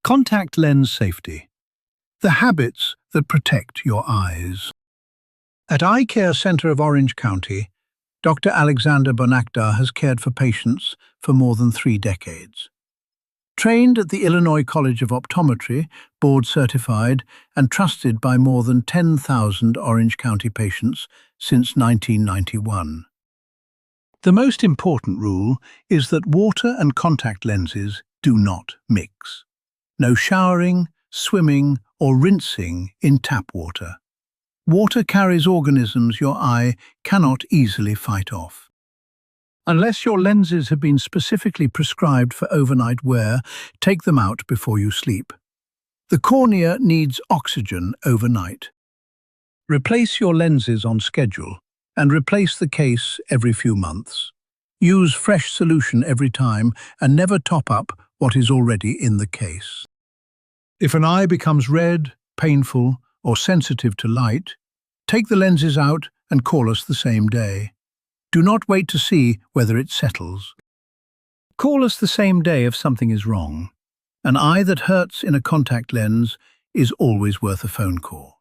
Contact lens safety. The habits that protect your eyes. At Eyecare Centre of Orange County, Dr. Alexander Bonakdar has cared for patients for more than 3 decades. Trained at the Illinois College of Optometry, board certified and trusted by more than 10,000 Orange County patients since 1991. The most important rule is that water and contact lenses do not mix. No showering, swimming, or rinsing in tap water. Water carries organisms your eye cannot easily fight off. Unless your lenses have been specifically prescribed for overnight wear, take them out before you sleep. The cornea needs oxygen overnight. Replace your lenses on schedule and replace the case every few months. Use fresh solution every time and never top up what is already in the case. If an eye becomes red, painful, or sensitive to light, take the lenses out and call us the same day. Do not wait to see whether it settles. Call us the same day if something is wrong. An eye that hurts in a contact lens is always worth a phone call.